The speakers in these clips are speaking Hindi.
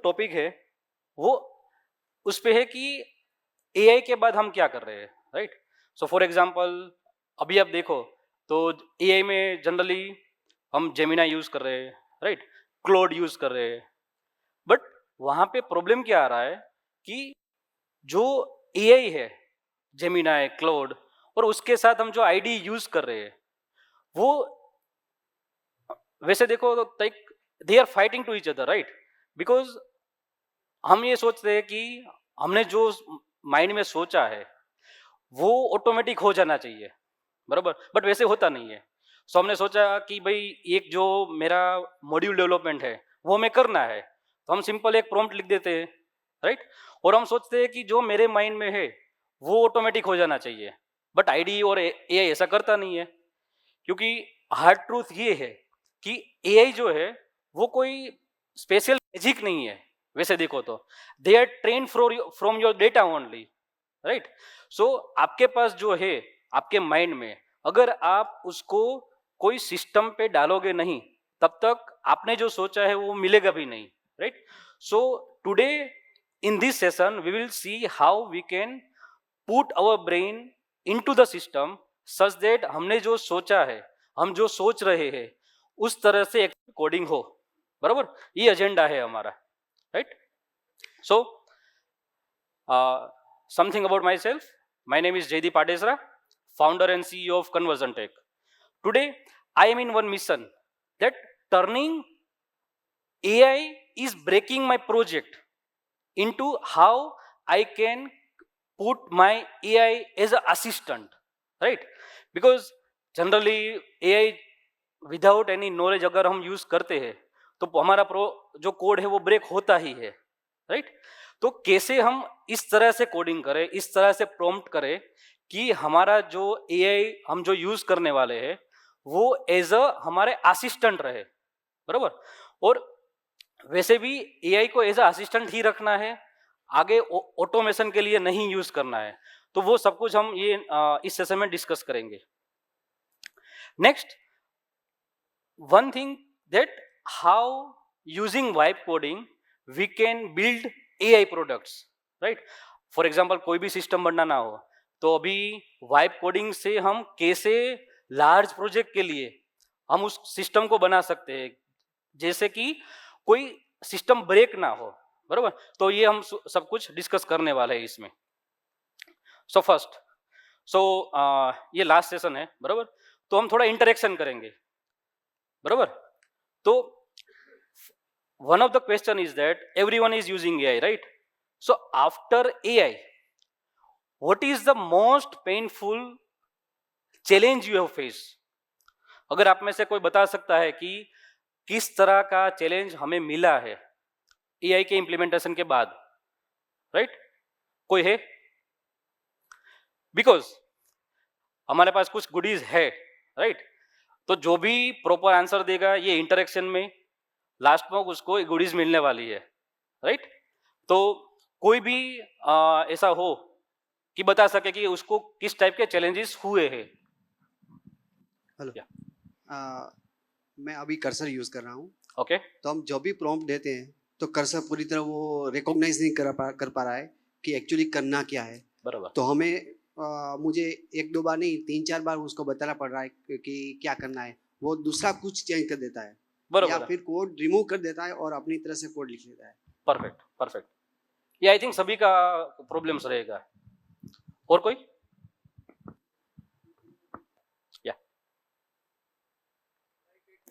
टॉपिक है वो उस पे है कि एआई के बाद हम क्या कर रहे हैं, राइट? सो फॉर एग्जांपल अभी आप देखो तो एआई में जनरली हम जेमिना यूज कर रहे हैं, राइट? क्लोड यूज कर रहे हैं, बट वहां पे प्रॉब्लम क्या आ रहा है कि जो एआई है, जेमिना है, क्लोड, और उसके साथ हम जो आईडी यूज कर रहे हैं वो वैसे देखो तो they are fighting to each other, right? Because हम ये सोचते हैं कि हमने जो माइंड में सोचा है वो ऑटोमेटिक हो जाना चाहिए, बराबर, बट वैसे होता नहीं है। सो हमने सोचा कि भाई एक जो मेरा मॉड्यूल डेवलपमेंट है वो हमें करना है, तो हम सिंपल एक प्रॉम्प्ट लिख देते हैं, राइट? और हम सोचते हैं कि जो मेरे माइंड में है वो ऑटोमेटिक हो जाना चाहिए, बट आईडी और एआई ऐसा करता नहीं है। क्योंकि हार्ड ट्रूथ ये है कि एआई जो है वो कोई स्पेशल मैजिक नहीं है। वैसे देखो तो they are train from your data only, right? So आपके पास जो है आपके माइंड में, अगर आप उसको कोई सिस्टम पे डालोगे नहीं तब तक आपने जो सोचा है वो मिलेगा भी नहीं, right? So today in this session we will see how we can put our brain into the system such that हमने जो सोचा है, हम जो सोच रहे हैं उस तरह से एक कोडिंग हो, बराबर? ये एजेंडा है हमारा, right? So something about myself. My name is Jaydeep Adesra, founder and CEO of Conversion Tech. Today, I am in one mission that turning AI is breaking my project into how I can put my AI as an assistant, right? Because generally AI without any knowledge अगर हम यूज करते हैं तो हमारा जो कोड है वो ब्रेक होता ही है, राइट? तो कैसे हम इस तरह से कोडिंग करें, इस तरह से प्रॉम्प्ट करें कि हमारा जो एआई हम जो यूज करने वाले हैं वो एज अ हमारे असिस्टेंट रहे, बराबर? और वैसे भी एआई को एज अ असिस्टेंट ही रखना है, आगे ऑटोमेशन के लिए नहीं यूज करना है। तो वो सब कुछ हम ये इस सेशन में डिस्कस करेंगे। Next, one thing that how using vibe coding we can build AI products, right? For example कोई भी सिस्टम बनाना हो तो अभी वाइब कोडिंग से हम कैसे लार्ज प्रोजेक्ट के लिए हम उस सिस्टम को बना सकते हैं जैसे कि कोई सिस्टम ब्रेक ना हो, बराबर? तो ये हम सब कुछ डिस्कस करने वाले हैं इसमें। सो फर्स्ट, ये लास्ट सेशन है, बराबर? तो हम थोड़ा इंटरेक्शन करेंगे, बराबर? तो one of the question is that everyone is using AI, right? So after AI, what is the most painful challenge you have faced? अगर आप में से कोई बता सकता है कि किस तरह का चैलेंज हमें मिला है एआई के इम्प्लीमेंटेशन के बाद, राइट? कोई है? बिकॉज हमारे पास कुछ गुडीज है, राइट? तो जो भी प्रॉपर आंसर देगा ये इंटरेक्शन में लास्ट में उसको गुडीज मिलने वाली है, राइट? तो कोई भी ऐसा हो कि बता सके कि उसको किस टाइप के चैलेंजेस हुए हैं। हेलो, मैं अभी कर्सर यूज कर रहा हूँ। ओके। तो हम जो भी प्रॉम्प्ट देते हैं तो कर्सर पूरी तरह वो रिकॉग्नाइज नहीं कर पा रहा है कि एक्चुअली करना क्या है। बराबर। तो हमें मुझे एक दो बार नहीं 3-4 बार उसको बताना पड़ रहा है कि क्या करना है। वो दूसरा कुछ चेंज कर देता है, या फिर कोड रिमूव कर देता है और अपनी तरह से कोड लिख लेता है। Perfect, perfect. ये आई थिंक सभी का प्रॉब्लम्स रहेगा। और कोई? या एक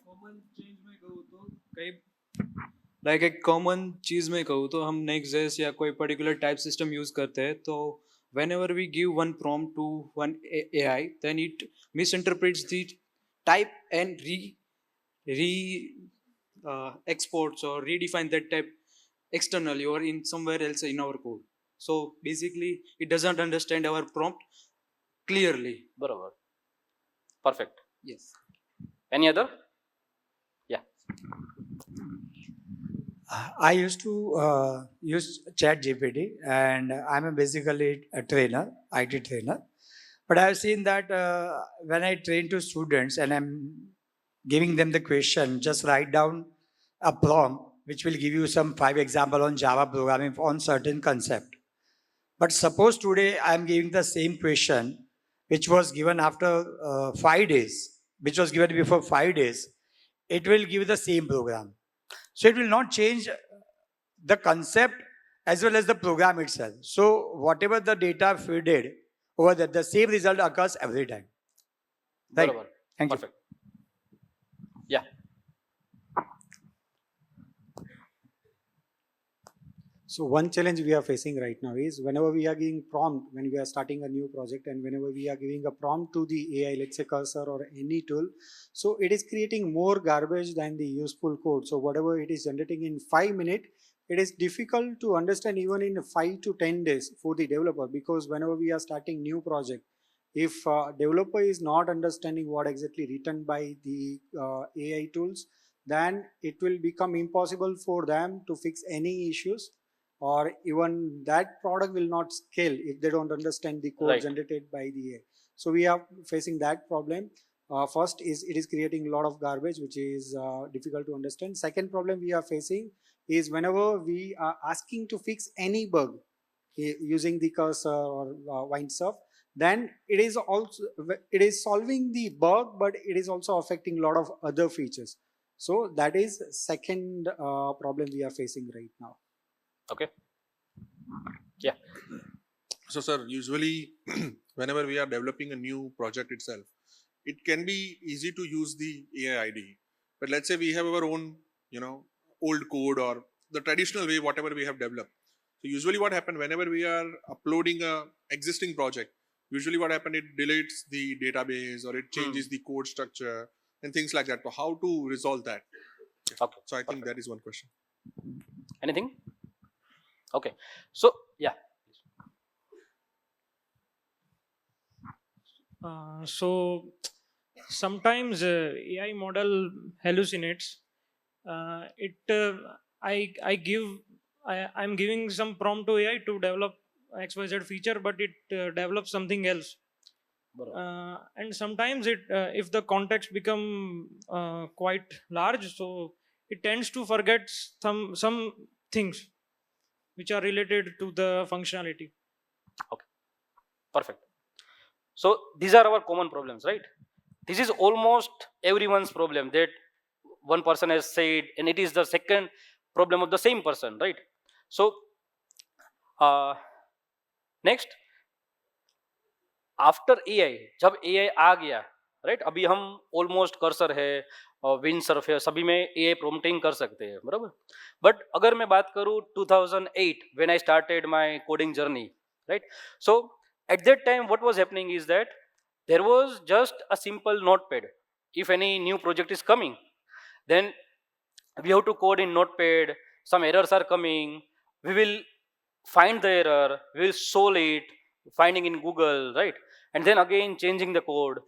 कॉमन चीज में कहूँ तो हम नेक्स्ट या कोई पर्टिकुलर टाइप सिस्टम यूज करते हैं, तो whenever we give one prompt to one AI, then it misinterprets the type and exports or redefine that type externally or in somewhere else in our code. So basically it doesn't understand our prompt clearly. बराबर, perfect. Yes. Any other? Yeah. I used to use ChatGPT, and I'm basically a trainer, IT trainer. But I've seen that when I train to students and I'm giving them the question, just write down a prompt which will give you some 5 example on Java programming on certain concept. But suppose today I am giving the same question, which was given after 5 days, which was given before 5 days, it will give the same program. So it will not change the concept as well as the program itself. So whatever the data fed over there, the same result occurs every time. Right? बरोबर. Thank you. Perfect. Yeah. So one challenge we are facing right now is whenever we are giving prompt, when we are starting a new project and whenever we are giving a prompt to the AI, let's say cursor or any tool, so it is creating more garbage than the useful code. So whatever it is generating in 5 minutes, it is difficult to understand even in 5 to 10 days for the developer, because whenever we are starting new project, if developer is not understanding what exactly written by the AI tools, then it will become impossible for them to fix any issues, or even that product will not scale if they don't understand the code Right. generated by the AI. So we are facing that problem. First is it is creating a lot of garbage, which is difficult to understand. Second problem we are facing is whenever we are asking to fix any bug using the cursor or Windsurf, then it is solving the bug, but it is also affecting a lot of other features. So that is second problem we are facing right now. Okay. So, sir, usually whenever we are developing a new project itself, it can be easy to use the AI ID. But let's say we have our own, old code or the traditional way, whatever we have developed. So usually what happens whenever we are uploading a existing project, usually what happens, it deletes the database or it changes the code structure and things like that. So how to resolve that? Okay. So I think that is one question. Anything? Okay. So yeah. So sometimes AI model hallucinates. I'm giving some prompt to AI to develop XYZ feature, but it develops something else. And sometimes if the context become quite large, so it tends to forget some things which are related to the functionality. Perfect. So these are our common problems, right? This is almost everyone's problem that one person has said, and it is the second problem of the same person, right? So next, after AI, जब AI आ गया, राइट, अभी हम ऑलमोस्ट कर्सर है और विंडसर्फ है, सभी में AI प्रॉम्प्टिंग कर सकते हैं, बराबर. बट अगर मैं बात करूं 2008 when I started my coding journey, right, so at that time what was happening is that there was just a simple notepad. If any new project is coming, then we have to code in notepad, some errors are coming, we will find the error, we will solve it, finding in Google, right, and then again changing the code.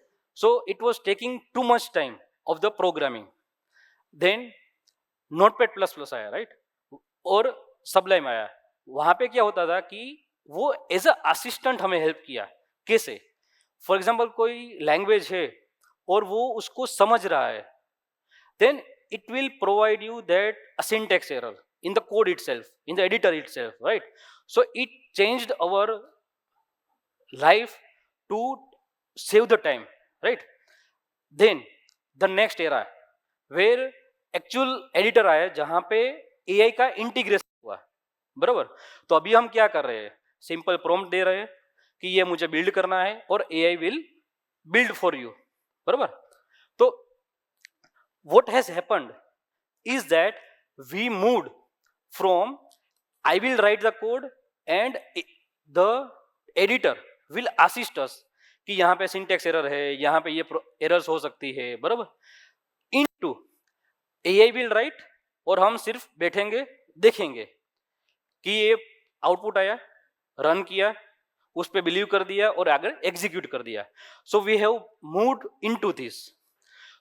So it was taking too much time of the programming. Then notepad plus plus आया, right, और sublime आया. वहां पे क्या होता था कि वो एज अ असिस्टेंट हमें हेल्प किया. कैसे? फॉर एग्जाम्पल कोई लैंग्वेज है और वो उसको समझ रहा है, then it will provide you that a syntax error in the code itself, in the editor itself, right? So it changed our life to save the time, right? Then the next era where actual editor आया जहां पे AI का इंटीग्रेशन हुआ, बराबर. तो अभी हम क्या कर रहे हैं, सिंपल प्रॉम्प्ट दे रहे हैं कि ये मुझे बिल्ड करना है और AI will build for you, बराबर. तो what has happened is that we moved from I will write the code and the editor will assist us कि यहाँ पे syntax error है, यहाँ पे ये errors हो सकती है, बराबर, into AI will write और हम सिर्फ बैठेंगे देखेंगे कि ये आउटपुट आया, रन किया, उस पे बिलीव कर दिया और आगे एग्जीक्यूट कर दिया. So we have moved into this.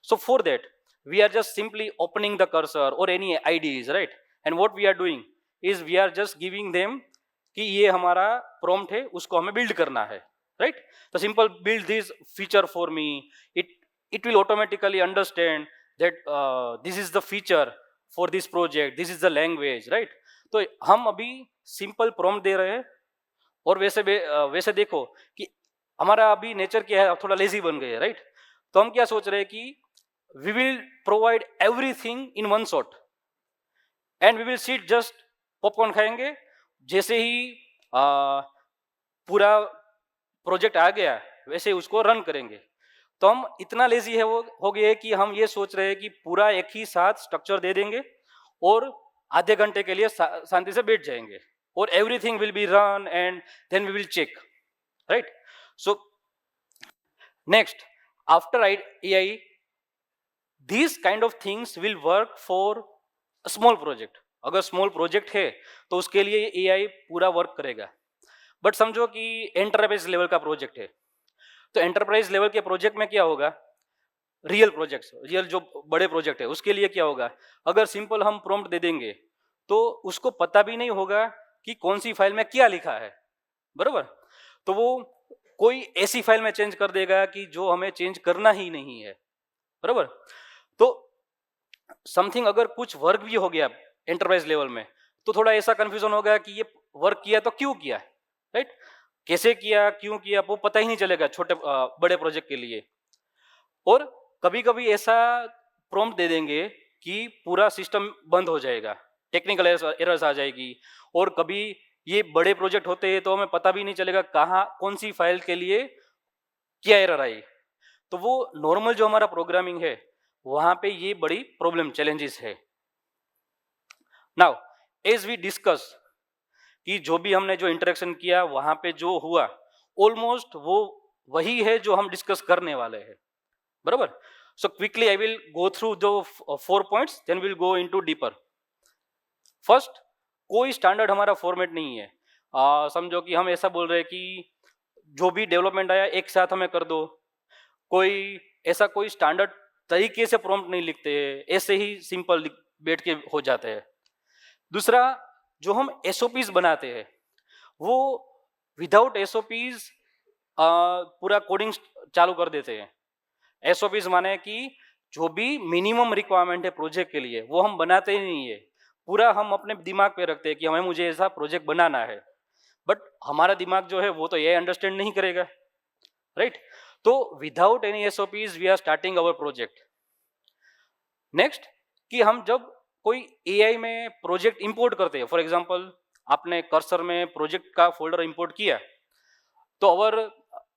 So for that we are just simply opening the cursor or any IDs, right, and what we are doing is we are just giving them कि ये हमारा prompt है, उसको हमें build करना है, right. So simple build this feature for me, it will automatically understand that this is the feature for this project, this is the language, right? तो हम अभी सिंपल प्रॉम्प्ट दे रहे हैं, और वैसे देखो कि हमारा अभी नेचर क्या है, थोड़ा लेजी बन गए, राइट? तो हम क्या सोच रहे हैं कि we will provide everything in one shot and we will seat just popcorn खाएंगे, जैसे ही पूरा प्रोजेक्ट आ गया वैसे ही उसको रन करेंगे। तो हम इतना लेजी है वो हो गए कि हम ये सोच रहे हैं कि पूरा एक ही साथ स्ट्रक्चर दे देंगे और आधे घंटे के लिए शांति से बैठ जाएंगे, और everything will be run and then we will check, right? So next, after AI, these kind of things will work for a small project. अगर स्मॉल प्रोजेक्ट है तो उसके लिए AI पूरा वर्क करेगा। बट समझो कि एंटरप्राइज लेवल का प्रोजेक्ट है, तो एंटरप्राइज लेवल के प्रोजेक्ट में क्या होगा, रियल प्रोजेक्ट्स, रियल जो बड़े प्रोजेक्ट है उसके लिए क्या होगा, अगर सिंपल हम प्रॉम्प्ट दे देंगे तो उसको पता भी नहीं होगा कि कौन सी फाइल में क्या लिखा है, बरोबर? तो वो कोई ऐसी फाइल में चेंज कर देगा कि जो हमें चेंज करना ही नहीं है, बरोबर? तो समथिंग अगर कुछ वर्क भी हो गया एंटरप्राइज लेवल में तो थोड़ा ऐसा कंफ्यूजन होगा कि ये वर्क किया तो क्यों किया, राइट? कैसे किया, क्यों किया, वो पता ही नहीं चलेगा छोटे बड़े प्रोजेक्ट के लिए। और कभी कभी ऐसा प्रॉम्प्ट दे देंगे कि पूरा सिस्टम बंद हो जाएगा, टेक्निकल एरर्स आ जाएगी, और कभी ये बड़े प्रोजेक्ट होते हैं तो हमें पता भी नहीं चलेगा कहाँ कौन सी फाइल के लिए क्या एरर आई। तो वो नॉर्मल जो हमारा प्रोग्रामिंग है वहां पे ये बड़ी प्रॉब्लम चैलेंजेस है। नाउ एज वी डिस्कस कि जो भी हमने जो इंटरेक्शन किया वहां पे जो हुआ ऑलमोस्ट वो वही है जो हम डिस्कस करने वाले हैं, बराबर? So quickly I will go through the 4 points, then will go into deeper. First, कोई स्टैंडर्ड हमारा फॉर्मेट नहीं है। समझो कि हम ऐसा बोल रहे हैं कि जो भी डेवलपमेंट आया एक साथ हमें कर दो, कोई ऐसा कोई स्टैंडर्ड तरीके से प्रॉम्प्ट नहीं लिखते हैं, ऐसे ही सिंपल बैठ के हो जाते हैं। दूसरा, जो हम एसओपीज बनाते हैं वो विदाउट एसओपीज पूरा कोडिंग चालू कर देते हैं। एसओपीज माने कि जो भी मिनिमम रिक्वायरमेंट है प्रोजेक्ट के लिए वो हम बनाते ही नहीं है, पूरा हम अपने दिमाग पे रखते हैं कि हमें मुझे ऐसा प्रोजेक्ट बनाना है, बट हमारा दिमाग जो है वो तो ये अंडरस्टैंड नहीं करेगा, राइट? तो without any SOPs we are starting our project. Next, कि हम जब कोई एआई में प्रोजेक्ट इंपोर्ट करते हैं, फॉर एग्जांपल आपने कर्सर में प्रोजेक्ट का फोल्डर इंपोर्ट किया, तो our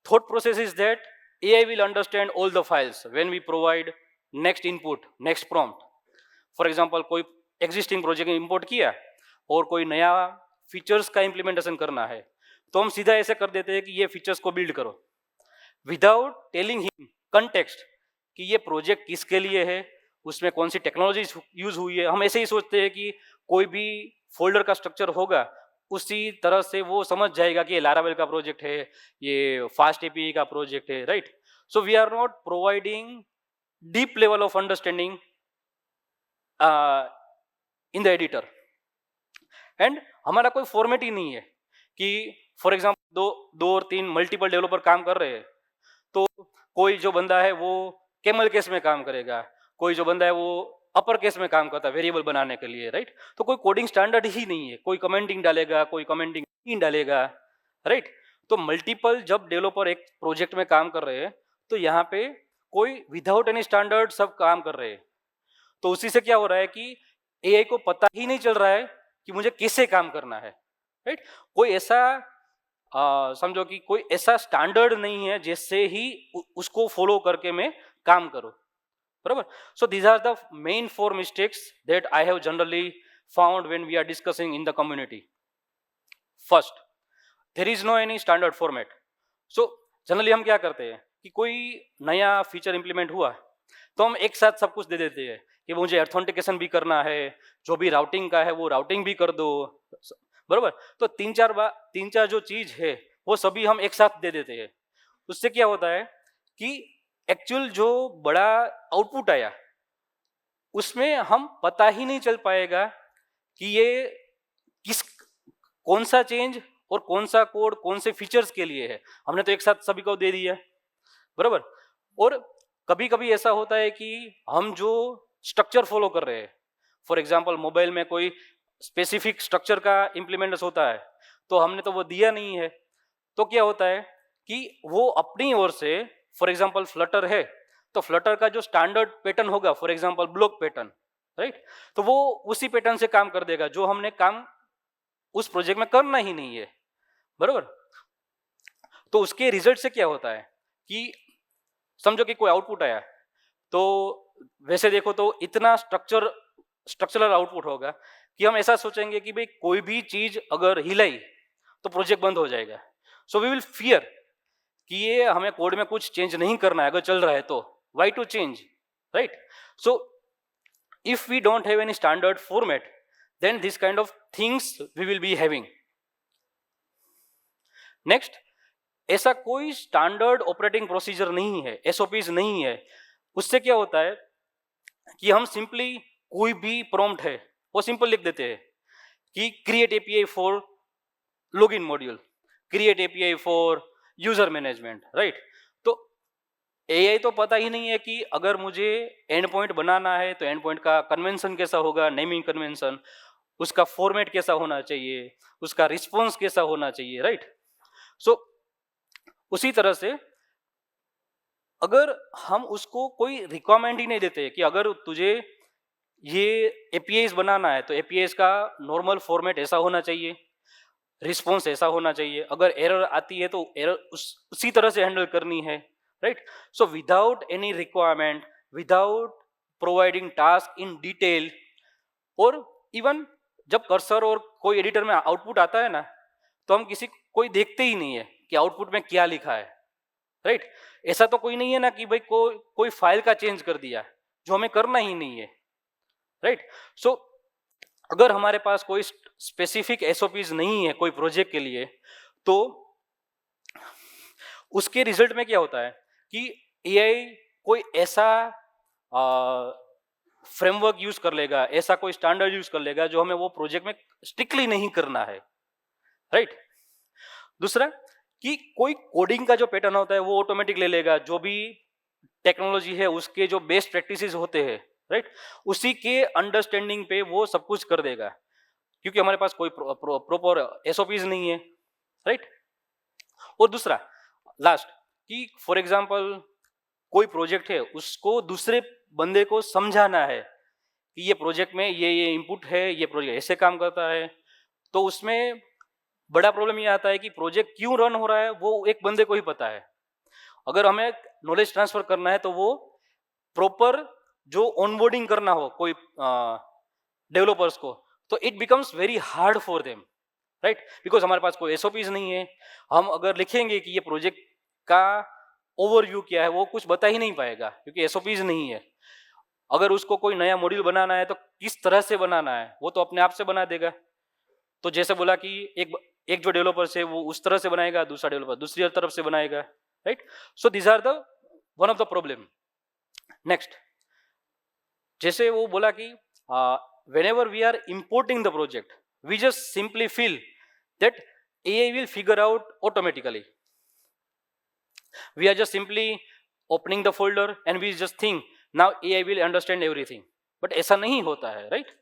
thought process is that AI will understand all the files when we provide next input, next prompt. For example कोई एग्जिस्टिंग प्रोजेक्ट इंपोर्ट किया और कोई नया फीचर्स का इंप्लीमेंटेशन करना है, तो हम सीधा ऐसे कर देते हैं कि ये फीचर्स को बिल्ड करो विदाउट टेलिंग हिम कंटेक्स्ट कि ये प्रोजेक्ट किसके लिए है, उसमें कौन सी टेक्नोलॉजी यूज हुई है। हम ऐसे ही सोचते हैं कि कोई भी फोल्डर का स्ट्रक्चर होगा उसी तरह से वो समझ जाएगा कि ये लारावेल का प्रोजेक्ट है, ये फास्ट एपीआई का प्रोजेक्ट है, right? So we are not providing deep level of understanding in the editor. And हमारा कोई फॉर्मेट ही नहीं है कि फॉर एग्जाम्पल दो और तीन मल्टीपल डेवलपर काम कर रहे हैं, तो कोई जो बंदा है वो कैमल केस में काम करेगा, कोई जो बंदा है वो अपर केस में काम करता है वेरिएबल बनाने के लिए, राइट? तो कोई कोडिंग स्टैंडर्ड ही नहीं है, कोई कमेंटिंग डालेगा, कोई कमेंटिंग नहीं डालेगा, राइट? तो मल्टीपल जब डेवलपर एक प्रोजेक्ट में काम कर रहे हैं तो यहाँ पे कोई विदाउट एनी स्टैंडर्ड सब काम कर रहे हैं, तो उसी से क्या हो रहा है कि एआई को पता ही नहीं चल रहा है कि मुझे कैसे काम करना है, राइट? कोई ऐसा समझो कि कोई ऐसा स्टैंडर्ड नहीं है जिससे ही उसको फॉलो करके मैं काम करूं, बराबर? So these are the main 4 mistakes that I have generally found when we are discussing in the community. First, there is no any standard format. So generally हम क्या करते हैं कि कोई नया फीचर इंप्लीमेंट हुआ तो हम एक साथ सब कुछ दे देते हैं कि मुझे ऑथेंटिकेशन भी करना है, जो भी राउटिंग का है वो राउटिंग भी कर दो, बरोबर? तो तीन चार जो चीज है वो सभी हम एक साथ दे देते हैं। उससे क्या होता है कि एक्चुअल जो बड़ा आउटपुट आया उसमें हम पता ही नहीं चल पाएगा कि ये कौन सा चेंज और कौन सा कोड कौन से फीचर्स के लिए है। हमने तो एक साथ सभी को दे दिया, बराबर? और कभी कभी ऐसा होता है कि हम जो स्ट्रक्चर फॉलो कर रहे हैं, फॉर एग्जाम्पल मोबाइल में कोई स्पेसिफिक स्ट्रक्चर का इम्प्लीमेंट होता है, तो हमने तो वो दिया नहीं है, तो क्या होता है कि वो अपनी ओर से, फॉर एग्जाम्पल फ्लटर है तो फ्लटर का जो स्टैंडर्ड पैटर्न होगा, for example block pattern, right, तो वो उसी पैटर्न से काम कर देगा जो हमने काम उस प्रोजेक्ट में करना ही नहीं है, बरोबर। तो उसके रिजल्ट से क्या होता है कि समझो कि कोई आउटपुट आया, तो वैसे देखो तो इतना स्ट्रक्चरल आउटपुट होगा कि हम ऐसा सोचेंगे कि भाई कोई भी चीज अगर हिलाई तो प्रोजेक्ट बंद हो जाएगा। सो वी विल फियर कि ये हमें कोड में कुछ चेंज नहीं करना है, अगर चल रहा है तो why to change, right. So if we don't have any standard format, then this kind of things we will be having. Next, ऐसा कोई स्टैंडर्ड ऑपरेटिंग प्रोसीजर नहीं है, एसओपीज नहीं है। उससे क्या होता है कि हम सिंपली कोई भी प्रॉम्प्ट है वो सिंपल लिख देते हैं कि create API for login module, create API for user management, right. तो एआई तो पता ही नहीं है कि अगर मुझे एंड पॉइंट बनाना है तो एंड पॉइंट का कन्वेंशन कैसा होगा, नेमिंग कन्वेंशन, उसका फॉर्मेट कैसा होना चाहिए, उसका रिस्पॉन्स कैसा होना चाहिए, राइट। सो उसी तरह से अगर हम उसको कोई रिक्वायरमेंट ही नहीं देते कि अगर तुझे ये एपीआईज बनाना है तो एपीआईज का नॉर्मल फॉर्मेट ऐसा होना चाहिए, रिस्पॉन्स ऐसा होना चाहिए, अगर एरर आती है तो एरर उसी तरह से हैंडल करनी है, right. So without any requirement, without providing task in detail, और इवन जब कर्सर और कोई एडिटर में आउटपुट आता है ना, तो हम कोई देखते ही नहीं है कि आउटपुट में क्या लिखा है, राइट। ऐसा तो कोई नहीं है ना कि भाई कोई फाइल का चेंज कर दिया जो हमें करना ही नहीं है, राइट। सो अगर हमारे पास कोई स्पेसिफिक एसओपीज नहीं है कोई प्रोजेक्ट के लिए, तो उसके रिजल्ट में क्या होता है कि एआई कोई ऐसा फ्रेमवर्क यूज कर लेगा, ऐसा कोई स्टैंडर्ड यूज कर लेगा जो हमें वो प्रोजेक्ट में स्ट्रिक्टली नहीं करना है, राइट। दूसरा कि कोई कोडिंग का जो पैटर्न होता है वो ऑटोमेटिक ले लेगा, जो भी टेक्नोलॉजी है उसके जो बेस्ट प्रैक्टिसेस होते हैं, राइट, उसी के अंडरस्टैंडिंग पे वो सब कुछ कर देगा, क्योंकि हमारे पास कोई प्रॉपर एसओपीज नहीं है, राइट। और दूसरा लास्ट कि फॉर एग्जांपल कोई प्रोजेक्ट है, उसको दूसरे बंदे को समझाना है कि ये प्रोजेक्ट में ये इनपुट है, ये प्रोजेक्ट ऐसे काम करता है, तो उसमें बड़ा प्रॉब्लम ये आता है कि प्रोजेक्ट क्यों रन हो रहा है वो एक बंदे को ही पता है। अगर हमें नॉलेज ट्रांसफर करना है तो वो प्रॉपर जो ऑनबोर्डिंग करना हो कोई डेवलपर्स को, तो it becomes very hard for them, right, because हमारे पास कोई एसओपीज नहीं है। हम अगर लिखेंगे कि ये प्रोजेक्ट का ओवरव्यू क्या है, वो कुछ बता ही नहीं पाएगा क्योंकि एसओपीज नहीं है। अगर उसको कोई नया मॉड्यूल बनाना है तो किस तरह से बनाना है वो तो अपने आप से बना देगा। तो जैसे बोला कि एक जो डेवलपर है वो उस तरह से बनाएगा, दूसरा डेवलपर दूसरी तरफ से बनाएगा, right. So this are the one of the problem. Next, जैसे वो बोला कि whenever we are importing the project, we just simply feel that AI will figure out automatically. We are just simply opening the folder and we just think now AI will understand everything. But ऐसा नहीं होता है, right?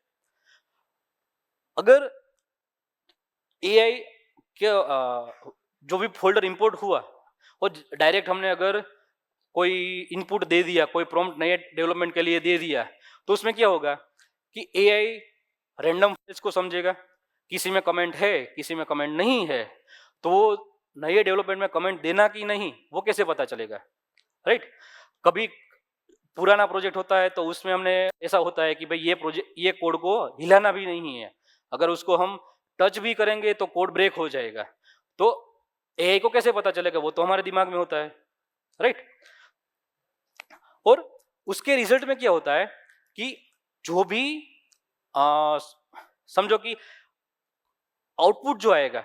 अगर AI के जो भी फोल्डर इंपोर्ट हुआ और डायरेक्ट हमने अगर कोई इनपुट दे दिया, कोई प्रॉम्प्ट नए डेवलपमेंट के लिए दे दिया, तो उसमें क्या होगा कि एआई रैंडम फाइल्स को समझेगा, किसी में कमेंट है किसी में कमेंट नहीं है, तो वो नए डेवलपमेंट में कमेंट देना कि नहीं वो कैसे पता चलेगा, राइट। कभी पुराना प्रोजेक्ट होता है तो उसमें हमने ऐसा होता है कि भाई ये कोड को हिलाना भी नहीं है, अगर उसको हम टच भी करेंगे तो कोड ब्रेक हो जाएगा, तो एआई को कैसे पता चलेगा, वो तो हमारे दिमाग में होता है, राइट। और उसके रिजल्ट में क्या होता है कि जो भी समझो कि आउटपुट जो आएगा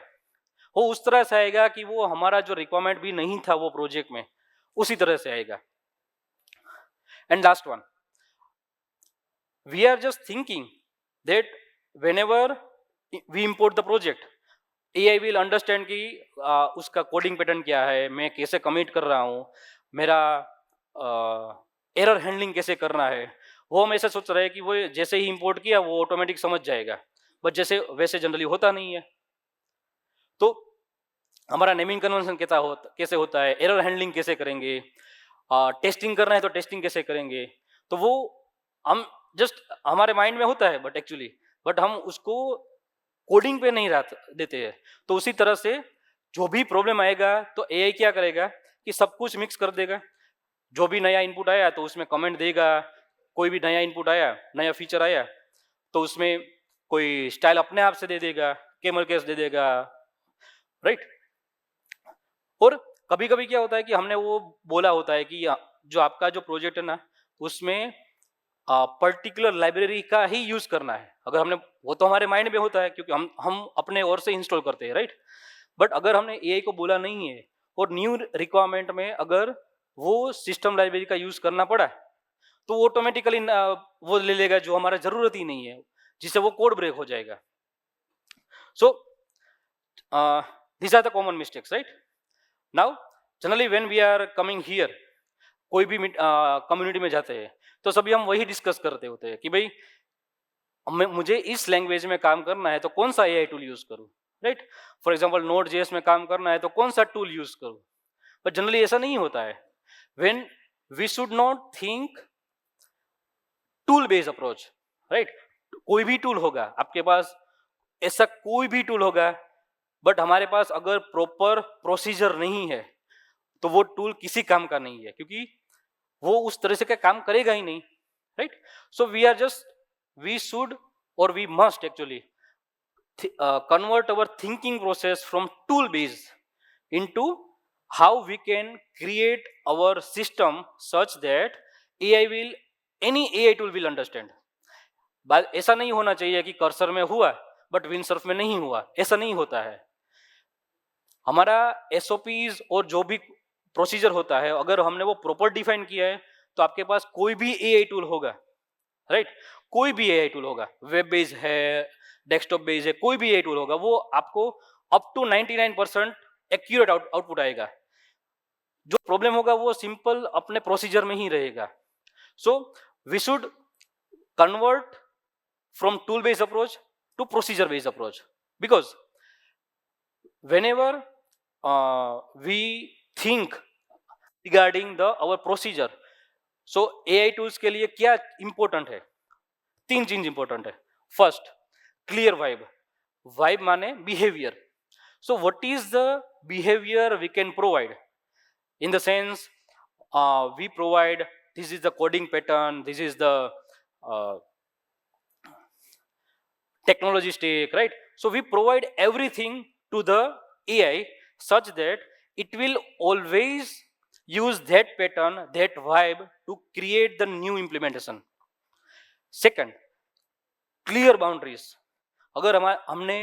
वो उस तरह से आएगा कि वो हमारा जो रिक्वायरमेंट भी नहीं था वो प्रोजेक्ट में उसी तरह से आएगा। And last one, we are just thinking that whenever we import the project, AI will understand कि उसका कोडिंग पैटर्न क्या है, मैं कैसे कमिट कर रहा हूँ, मेरा एरर हैंडलिंग कैसे करना है, वो हम ऐसा सोच रहे हैं कि वो जैसे ही इंपोर्ट किया वो ऑटोमेटिक समझ जाएगा, बट जैसे वैसे जनरली होता नहीं है। तो हमारा नेमिंग कन्वेंशन कैसे होता है, एरर हैंडलिंग कैसे करेंगे, टेस्टिंग करना है तो टेस्टिंग कैसे करेंगे, तो वो हम जस्ट हमारे माइंड में होता है बट हम उसको कोडिंग पे नहीं देते हैं। तो उसी तरह से जो भी प्रॉब्लम आएगा तो एआई क्या करेगा कि सब कुछ मिक्स कर देगा। जो भी नया इनपुट आया तो उसमें कमेंट देगा, कोई भी नया इनपुट आया, नया फीचर आया तो उसमें कोई स्टाइल अपने आप से दे देगा, कैमल केस दे देगा, राइट। और कभी कभी क्या होता है कि हमने वो बोला होता है कि जो आपका जो प्रोजेक्ट है ना उसमें पर्टिकुलर लाइब्रेरी का ही यूज करना है। अगर हमने वो तो हमारे माइंड में होता है क्योंकि हम अपने ओर से इंस्टॉल करते हैं, राइट। बट अगर हमने एआई को बोला नहीं है और न्यू रिक्वायरमेंट में अगर वो सिस्टम लाइब्रेरी का यूज करना पड़ा तो वो ऑटोमेटिकली वो ले लेगा जो हमारा जरूरत ही नहीं है, जिससे वो कोड ब्रेक हो जाएगा। सो these are the common mistakes, right? Now generally when we are coming here, कोई भी कम्युनिटी में जाते हैं तो सभी हम वही डिस्कस करते होते हैं कि भाई मुझे इस लैंग्वेज में काम करना है तो कौन सा एआई टूल यूज करूं, राइट। फॉर एग्जांपल Node.js में काम करना है तो कौन सा टूल यूज करूं, बट जनरली ऐसा नहीं होता है। When we should not think tool based approach, right. कोई भी टूल होगा आपके पास, ऐसा कोई भी टूल होगा, बट हमारे पास अगर प्रॉपर प्रोसीजर नहीं है तो वो टूल किसी काम का नहीं है, क्योंकि वो उस तरह से का काम करेगा ही नहीं, राइट। सो वी शुड और we must actually convert our thinking process from tool based into how we can create our system such that any AI tool will understand. बात ऐसा नहीं होना चाहिए कि कर्सर में हुआ बट विंडसर्फ में नहीं हुआ, ऐसा नहीं होता है। हमारा एसओपीज और जो भी प्रोसीजर होता है अगर हमने वो प्रॉपर डिफाइन किया है तो आपके पास कोई भी एआई टूल होगा, राइट। कोई भी एआई टूल होगा, वेब बेस्ड है, डेस्कटॉप बेस्ड है, कोई भी एआई टूल होगा, वो आपको अप टू 99% एक्यूरेट आउटपुट आएगा। जो प्रॉब्लम होगा वो सिंपल अपने प्रोसीजर में ही रहेगा। So we should convert from tool based approach to procedure based approach, because whenever we think regarding our procedure, so AI tools के लिए क्या important है? 3 चीज important है। फर्स्ट, क्लियर वाइब माने behaviour. So what is the behaviour we can provide? In the sense we provide this is the coding pattern, this is the technology stack, right? So we provide everything to the AI such that it will always use that pattern, that vibe to create the new implementation. Second, clear boundaries. अगर हमने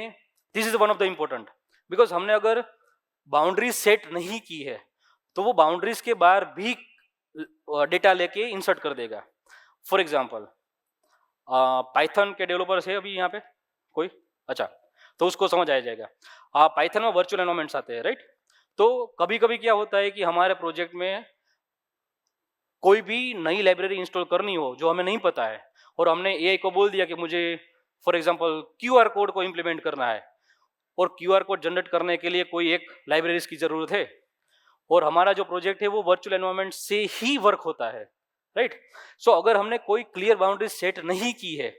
this is one of the important, because हमने अगर boundaries set नहीं की है तो वो boundaries के बाहर भी डेटा लेके इंसर्ट कर देगा। फॉर एग्जाम्पल पाइथन के डेवलपर्स है अभी यहाँ पे कोई? अच्छा, तो उसको समझ आ जाएगा। पाइथन में वर्चुअल एनवायरनमेंट्स आते हैं, राइट। तो कभी कभी क्या होता है कि हमारे प्रोजेक्ट में कोई भी नई लाइब्रेरी इंस्टॉल करनी हो जो हमें नहीं पता है और हमने एआई को बोल दिया कि मुझे फॉर एग्जांपल क्यूआर कोड को इंप्लीमेंट करना है और क्यूआर कोड जनरेट करने के लिए कोई एक लाइब्रेरीज की जरूरत है और हमारा जो प्रोजेक्ट है वो वर्चुअल एनवायरनमेंट से ही वर्क होता है, राइट। सो अगर हमने कोई क्लियर बाउंड्री सेट नहीं की है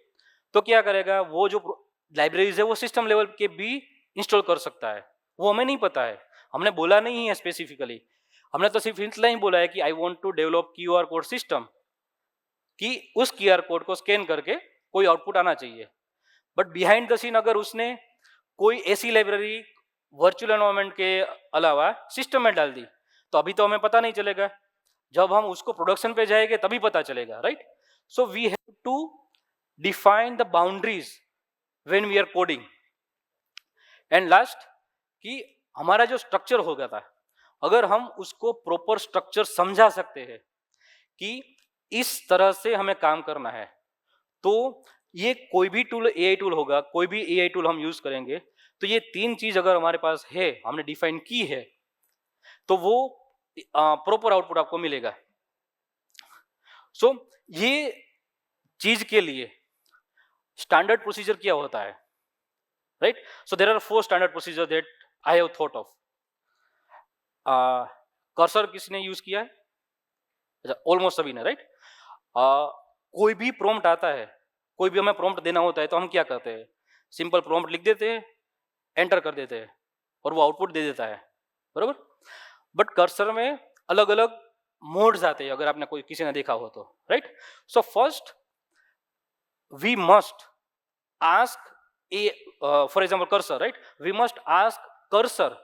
तो क्या करेगा, वो जो लाइब्रेरीज है वो सिस्टम लेवल के भी इंस्टॉल कर सकता है, वो हमें नहीं पता है, हमने बोला नहीं है स्पेसिफिकली। हमने तो सिर्फ इतना ही बोला है कि I want to develop QR code system, कि उस क्यूआर कोड को स्कैन करके कोई आउटपुट आना चाहिए। बट बिहाइंड द सीन अगर उसने कोई ऐसी लाइब्रेरी वर्चुअल एनवायरनमेंट के अलावा सिस्टम में डाल दी तो अभी तो हमें पता नहीं चलेगा, जब हम उसको प्रोडक्शन पे जाएंगे तभी पता चलेगा, right. So we have to define the boundaries when we are coding. And last, कि हमारा जो स्ट्रक्चर हो गया था अगर हम उसको प्रॉपर स्ट्रक्चर समझा सकते हैं कि इस तरह से हमें काम करना है, तो ये कोई भी टूल एआई टूल होगा, कोई भी एआई टूल हम यूज करेंगे तो ये 3 चीज अगर हमारे पास है, हमने डिफाइन की है, तो वो प्रॉपर आउटपुट आपको मिलेगा। सो ये चीज के लिए स्टैंडर्ड प्रोसीजर क्या होता है, right? So there are 4 standard procedure that I have thought of. Cursor किसने यूज किया है? अच्छा, ऑलमोस्ट सभी ने, राइट? कोई भी प्रॉम्प्ट आता है, कोई भी हमें प्रॉम्प्ट देना होता है तो हम क्या करते हैं? सिंपल प्रॉम्प्ट लिख देते हैं, एंटर कर देते हैं और वो आउटपुट दे देता है, बरोबर? बट कर्सर में अलग अलग मोड्स आते हैं, अगर आपने कोई किसी ने देखा हो तो, right? So first we must ask a, for example Cursor, right? We must ask Cursor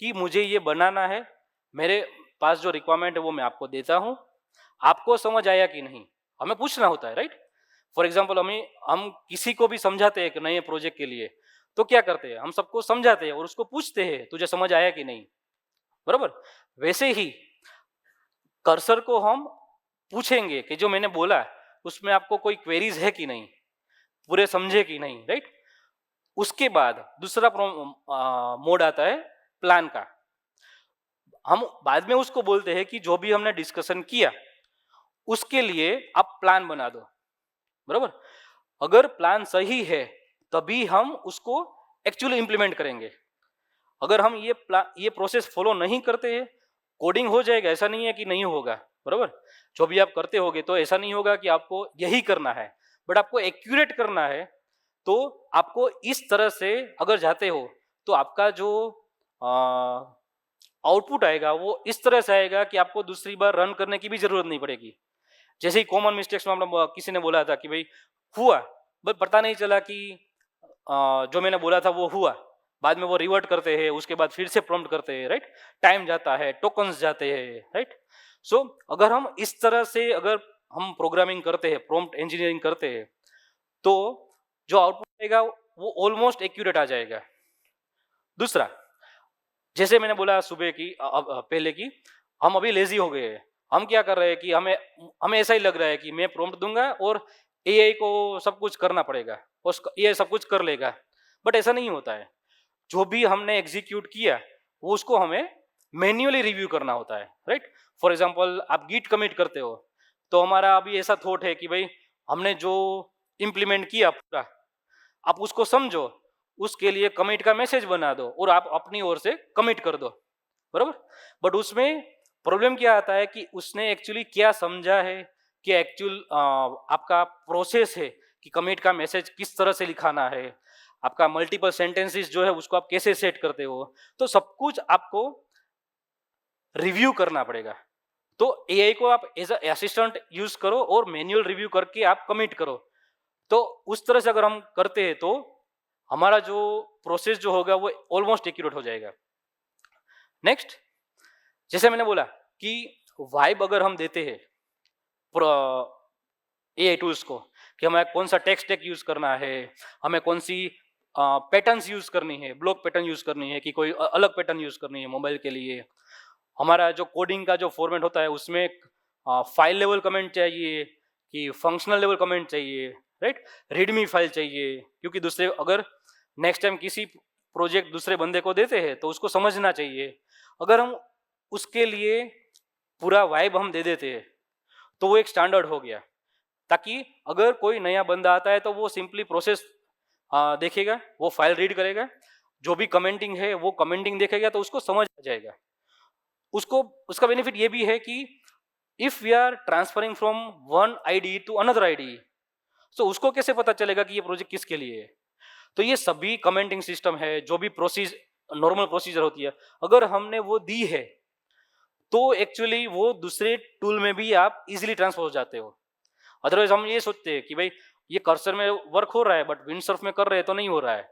कि मुझे ये बनाना है, मेरे पास जो रिक्वायरमेंट है वो मैं आपको देता हूं, आपको समझ आया कि नहीं, हमें पूछना होता है, राइट? फॉर एग्जाम्पल हम किसी को भी समझाते हैं कि नए प्रोजेक्ट के लिए, तो क्या करते हैं? हम सबको समझाते हैं और उसको पूछते हैं तुझे समझ आया कि नहीं, बराबर? वैसे ही कर्सर को हम पूछेंगे कि जो मैंने बोला उसमें आपको कोई क्वेरीज है कि नहीं, पूरे समझे कि नहीं, राइट? उसके बाद दूसरा मोड आता है प्लान का. हम बाद में उसको बोलते हैं कि जो भी हमने डिस्कशन किया उसके लिए आप प्लान बना दो, बराबर? अगर प्लान सही है तभी हम उसको एक्चुअली इंप्लीमेंट करेंगे. अगर हम ये प्रोसेस फॉलो नहीं करते हैं, कोडिंग हो जाएगा, ऐसा नहीं है कि नहीं होगा, बराबर? जो भी आप करते होगे तो ऐसा नहीं होगा कि आपको यही करना है, बट आपको एक्यूरेट करना है. तो आपको इस तरह से अगर जाते हो तो आपका जो आउटपुट आएगा वो इस तरह से आएगा कि आपको दूसरी बार रन करने की भी जरूरत नहीं पड़ेगी. जैसे ही कॉमन मिस्टेक्स में किसी ने बोला था कि भाई हुआ, बट पता नहीं चला कि जो मैंने बोला था वो हुआ, बाद में वो रिवर्ट करते हैं, उसके बाद फिर से प्रॉम्प्ट करते हैं, राइट? टाइम जाता है, टोकन्स जाते हैं, राइट? सो अगर हम इस तरह से अगर हम प्रोग्रामिंग करते हैं, प्रॉम्प्ट इंजीनियरिंग करते हैं, तो जो आउटपुट आएगा वो ऑलमोस्ट एक्यूरेट आ जाएगा. दूसरा, जैसे मैंने बोला सुबह की पहले की, हम अभी लेजी हो गए हैं. हम क्या कर रहे हैं कि हमें ऐसा ही लग रहा है कि मैं प्रॉम्प्ट दूंगा और एआई को सब कुछ करना पड़ेगा और ये सब कुछ कर लेगा, बट ऐसा नहीं होता है. जो भी हमने एग्जीक्यूट किया वो उसको हमें मैन्युअली रिव्यू करना होता है, राइट? फॉर एग्जांपल आप गिट कमिट करते हो तो हमारा अभी ऐसा थॉट है कि भाई हमने जो इम्प्लीमेंट किया पूरा, आप उसको समझो, उसके लिए कमिट का मैसेज बना दो और आप अपनी ओर से कमिट कर दो, बराबर? बट उसमें प्रॉब्लम क्या आता है कि उसने एक्चुअली क्या समझा है, कि एक्चुअल आपका प्रोसेस है कि कमिट का मैसेज किस तरह से लिखाना है, आपका मल्टीपल सेंटेंसेस जो है उसको आप कैसे सेट करते हो, तो सब कुछ आपको रिव्यू करना पड़ेगा. तो एआई को आप एज अ असिस्टेंट यूज करो और मैन्युअल रिव्यू करके आप कमिट करो. तो उस तरह से अगर हम करते हैं तो हमारा जो प्रोसेस जो होगा वो ऑलमोस्ट एक्यूरेट हो जाएगा. नेक्स्ट, जैसे मैंने बोला कि वाइब अगर हम देते हैं एआई टूल्स को कि हमें कौन सा टेक्स्ट टैग यूज करना है, हमें कौन सी पैटर्न्स यूज करनी है, ब्लॉक पैटर्न यूज करनी है कि कोई अलग पैटर्न यूज करनी है मोबाइल के लिए, हमारा जो कोडिंग का जो फॉर्मेट होता है उसमें फाइल लेवल कमेंट चाहिए कि फंक्शनल लेवल कमेंट चाहिए, राइट? रीडमी फाइल चाहिए, क्योंकि दूसरे अगर नेक्स्ट टाइम किसी प्रोजेक्ट दूसरे बंदे को देते हैं तो उसको समझना चाहिए. अगर हम उसके लिए पूरा वाइब हम दे देते हैं तो वो एक स्टैंडर्ड हो गया, ताकि अगर कोई नया बंदा आता है तो वो सिंपली प्रोसेस देखेगा, वो फाइल रीड करेगा, जो भी कमेंटिंग है वो कमेंटिंग देखेगा तो उसको समझ आ जाएगा. उसको उसका बेनिफिट ये भी है कि if we are transferring from one ID to another ID, तो उसको कैसे पता चलेगा कि ये प्रोजेक्ट किसके लिए है? तो ये सभी कमेंटिंग सिस्टम है, जो भी नॉर्मल प्रोसीजर होती है, अगर हमने वो दी है तो एक्चुअली वो दूसरे टूल में भी आप इजीली ट्रांसफर हो जाते हो. अदरवाइज हम ये सोचते हैं कि भाई ये कर्सर में वर्क हो रहा है बट विंडसर्फ में कर रहे हैं तो नहीं हो रहा है,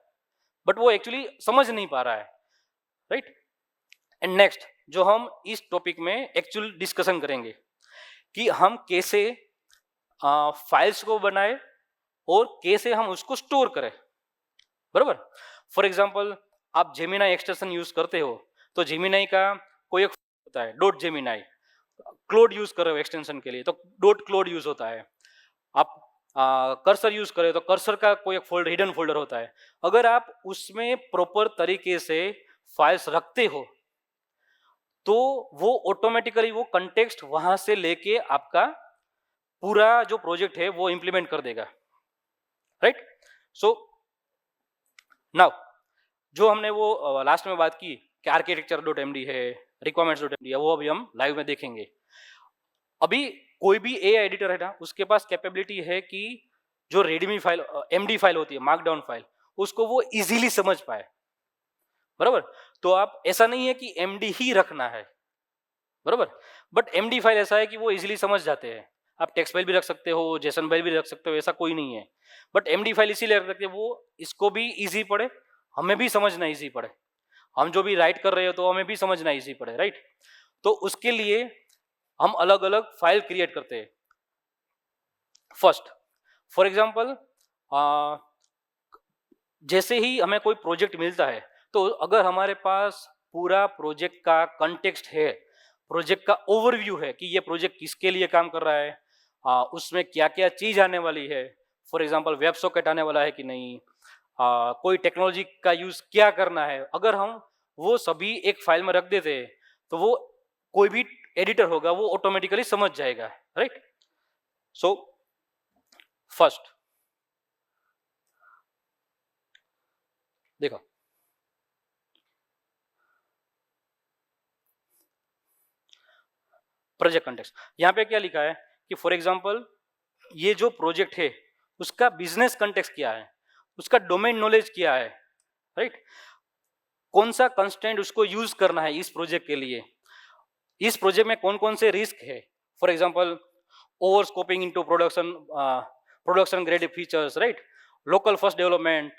बट वो एक्चुअली समझ नहीं पा रहा है, राइट? एंड नेक्स्ट, जो हम इस टॉपिक में एक्चुअल डिस्कशन करेंगे कि हम कैसे फाइल्स को बनाए और कैसे हम उसको स्टोर करें, बराबर? फॉर एग्जांपल आप जेमिनाई एक्सटेंशन यूज करते हो तो जेमिनाई का कोई एक होता है डॉट जेमिनाई, क्लोड यूज कर रहे हो एक्सटेंशन के लिए तो डॉट क्लोड यूज होता है. आप कर्सर यूज करें तो कर्सर का कोई एक फोल्डर, हिडन फोल्डर होता है. अगर आप उसमें प्रॉपर तरीके से फाइल्स रखते हो तो वो ऑटोमेटिकली वो कंटेक्स्ट वहां से लेके आपका पूरा जो प्रोजेक्ट है वो इम्प्लीमेंट कर देगा, राइट। सो नाउ जो हमने वो लास्ट में बात की कि architecture.md है, requirements.md है, वो अभी हम लाइव में देखेंगे। अभी कोई भी AI एडिटर है ना, उसके पास कैपेबिलिटी है कि जो रेडमी फाइल MD फाइल होती है, मार्कडाउन फाइल, उसको वो इजीली समझ पाए, बराबर। तो आप ऐसा नहीं है कि MD ही रखना है, बराबर, बट MD फाइल ऐसा है कि वो इजीली समझ जाते हैं। आप टेक्स्ट फाइल भी रख सकते हो, जेसन फाइल भी रख सकते हो, ऐसा कोई नहीं है, बट MD फाइल इसीलिए रख सकते हैं वो इसको भी इजी पड़े, हमें भी समझना इजी पड़े, हम जो भी राइट कर रहे हो तो हमें भी समझना इजी पड़े, राइट। तो उसके लिए हम अलग अलग फाइल क्रिएट करते हैं। फर्स्ट फॉर एग्जांपल जैसे ही हमें कोई प्रोजेक्ट मिलता है तो अगर हमारे पास पूरा प्रोजेक्ट का कंटेक्स्ट है, प्रोजेक्ट का ओवरव्यू है कि ये प्रोजेक्ट किसके लिए काम कर रहा है, उसमें क्या क्या चीज आने वाली है, फॉर एग्जांपल वेब सॉकेट आने वाला है कि नहीं, कोई टेक्नोलॉजी का यूज क्या करना है, अगर हम वो सभी एक फाइल में रख देते हैं तो वो कोई भी एडिटर होगा वो ऑटोमेटिकली समझ जाएगा, राइट। सो फर्स्ट देखो, प्रोजेक्ट कंटेक्स्ट यहाँ पे क्या लिखा है कि फॉर एग्जांपल ये जो प्रोजेक्ट है उसका बिजनेस कंटेक्स्ट क्या है, उसका डोमेन नॉलेज क्या है, राइट। कौन सा कंस्ट्रेंट उसको यूज करना है इस प्रोजेक्ट के लिए, इस प्रोजेक्ट में कौन कौन से रिस्क है, for example over scoping into production grade features, right, local first development,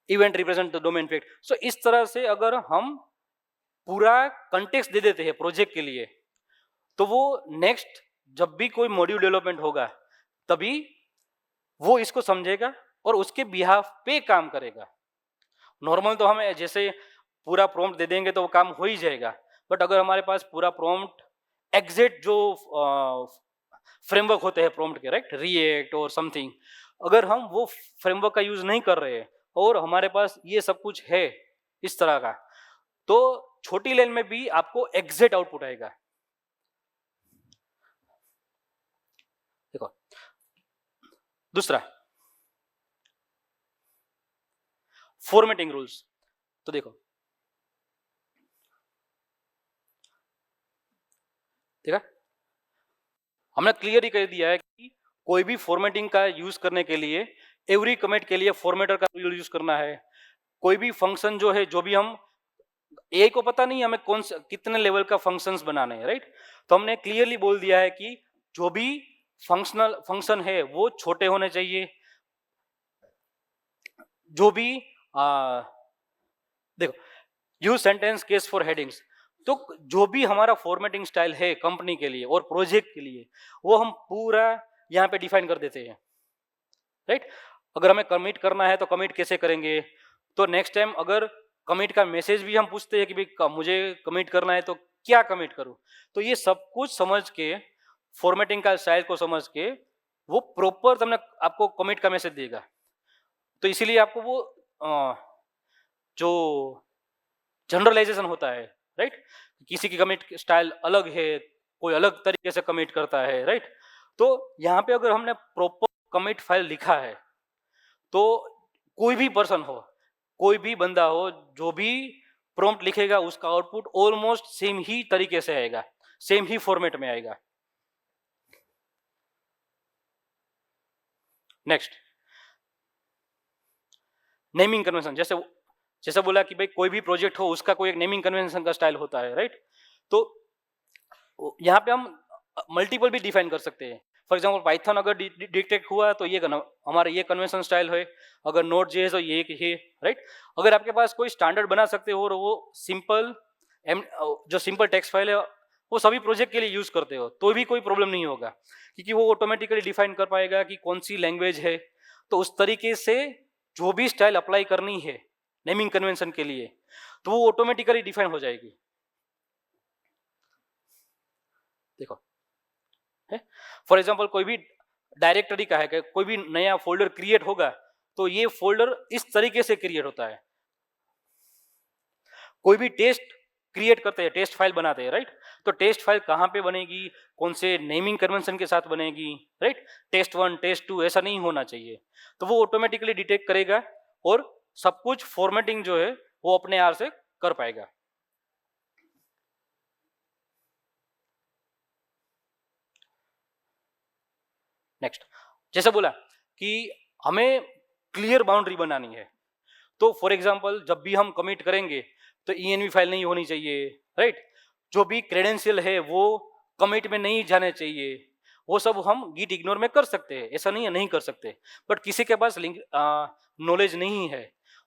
event represent the domain fact. So इस तरह से अगर हम पूरा कंटेक्स्ट दे देते हैं प्रोजेक्ट के लिए तो वो नेक्स्ट जब भी कोई मॉड्यूल डेवलपमेंट होगा तभी वो इसको समझेगा और उसके बिहाफ पे काम करेगा। नॉर्मल तो हमें जैसे पूरा प्रॉम्प्ट दे देंगे तो वो काम हो ही जाएगा, बट अगर हमारे पास पूरा प्रॉम्प्ट एग्जैक्ट जो फ्रेमवर्क होते हैं प्रॉम्प्ट के, राइट, रिएक्ट और समथिंग, अगर हम वो फ्रेमवर्क का यूज नहीं कर रहे हैं और हमारे पास ये सब कुछ है इस तरह का, तो छोटी लाइन में भी आपको एग्जैक्ट आउटपुट आएगा। देखो दूसरा फॉर्मेटिंग रूल्स, तो देखो देखा हमने क्लियर ही कह दिया है कि कोई भी फॉर्मेटिंग का यूज करने के लिए एवरी कमेंट के लिए फॉर्मेटर का यूज करना है। कोई भी फंक्शन जो है, जो भी हम AI को पता नहीं हमें कौन सा कितने लेवल का फंक्शंस बनाने हैं, राइट, तो हमने क्लियरली बोल दिया है कि जो भी फंक्शन है वो छोटे होने चाहिए, जो भी देखो use sentence case for headings, तो जो भी हमारा फॉर्मेटिंग स्टाइल है कंपनी के लिए और प्रोजेक्ट के लिए वो हम पूरा यहाँ पे डिफाइन कर देते हैं, राइट। अगर हमें कमिट करना है तो कमिट कैसे करेंगे, तो नेक्स्ट टाइम अगर कमिट का मैसेज भी हम पूछते हैं कि भाई मुझे कमिट करना है तो क्या कमिट करूं, तो ये सब कुछ समझ के फॉर्मेटिंग का स्टाइल को समझ के वो प्रॉपर तुमने आपको कमिट का मैसेज देगा। तो इसीलिए आपको वो जो जनरलाइजेशन होता है, राइट, किसी की कमिट स्टाइल अलग है, कोई अलग तरीके से कमिट करता है, राइट, तो यहाँ पे अगर हमने प्रॉपर कमिट फाइल लिखा है तो कोई भी पर्सन हो, कोई भी बंदा हो, जो भी प्रॉम्प्ट लिखेगा उसका आउटपुट ऑलमोस्ट सेम ही तरीके से आएगा, सेम ही फॉर्मेट में आएगा। नेक्स्ट नेमिंग कन्वेंशन, जैसे बोला कि भाई कोई भी प्रोजेक्ट हो उसका कोई एक नेमिंग कन्वेंशन का स्टाइल होता है, राइट, तो यहाँ पे हम मल्टीपल भी डिफाइन कर सकते हैं। फॉर एग्जांपल पाइथन अगर डिटेक्ट हुआ तो ये हमारा ये कन्वेंशन स्टाइल है, अगर नोट जे तो ये है, राइट। अगर आपके पास कोई स्टैंडर्ड बना सकते हो और वो सिंपल जो सिंपल टेक्स्ट फाइल है वो सभी प्रोजेक्ट के लिए यूज करते हो तो भी कोई प्रॉब्लम नहीं होगा, क्योंकि वो ऑटोमेटिकली डिफाइन कर पाएगा कि कौन सी लैंग्वेज है, तो उस तरीके से जो भी स्टाइल अप्लाई करनी है नेमिंग कन्वेंशन के लिए तो वो ऑटोमेटिकली डिफाइन हो जाएगी। देखो फॉर एग्जांपल कोई भी डायरेक्टरी का है, कोई भी नया फोल्डर क्रिएट होगा तो ये फोल्डर इस तरीके से क्रिएट होता है। कोई भी टेस्ट क्रिएट करते हैं, टेस्ट फाइल बनाते हैं, राइट? तो टेस्ट फाइल कहाँ पे बनेगी, कौन से नेमिंग कन्वेंशन के साथ बनेगी, राइट? टेस्ट 1 टेस्ट 2 ऐसा नहीं होना चाहिए। तो वो ऑटोमेटिकली डिटेक्ट करेगा और सब कुछ फॉर्मेटिंग जो है वो अपने आप से कर पाएगा। नेक्स्ट, जैसे बोला कि हमें क्लियर बाउंड्री बनानी है, तो फॉर एग्जांपल जब भी हम कमिट करेंगे तो env फाइल नहीं होनी चाहिए, राइट? जो भी क्रेडेंशियल है वो कमिट में नहीं जाने चाहिए, वो सब हम गिट इग्नोर में कर सकते हैं, ऐसा नहीं है नहीं कर सकते। बट किसी के पास लिंक नॉलेज नहीं है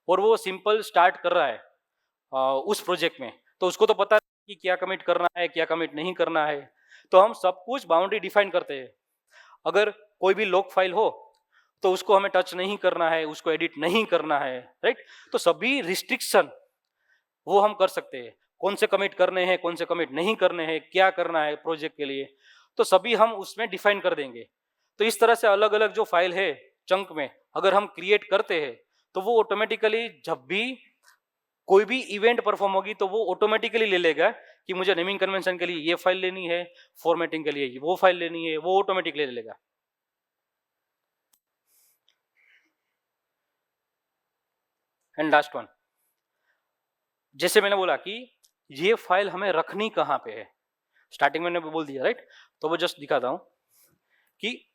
और वो सिंपल स्टार्ट कर रहा है उस प्रोजेक्ट में, तो उसको तो पता नहीं कि क्या कमिट करना है क्या कमिट नहीं करना है। तो हम सब कुछ बाउंड्री डिफाइन करते हैं। अगर कोई भी लॉग फाइल हो तो उसको हमें टच नहीं करना है, उसको एडिट नहीं करना है, राइट? तो सभी रिस्ट्रिक्शन वो हम कर सकते हैं, कौन से कमिट करने हैं कौन से कमिट नहीं करने हैं, क्या करना है प्रोजेक्ट के लिए, तो सभी हम उसमें डिफाइन कर देंगे। तो इस तरह से अलग अलग जो फाइल है चंक में अगर हम क्रिएट करते हैं तो वो ऑटोमेटिकली जब भी कोई भी इवेंट परफॉर्म होगी तो वो ऑटोमेटिकली ले लेगा कि मुझे नेमिंग कन्वेंशन के लिए ये फाइल लेनी है, फॉर्मेटिंग के लिए वो फाइल लेनी है, वो ऑटोमेटिकली ले लेगा। एंड लास्ट वन, जैसे मैंने बोला कि ये फाइल हमें रखनी कहाँ पे है, स्टार्टिंग में मैंने बोल दिया, राइट? तो वो जस्ट दिखाता हूं कि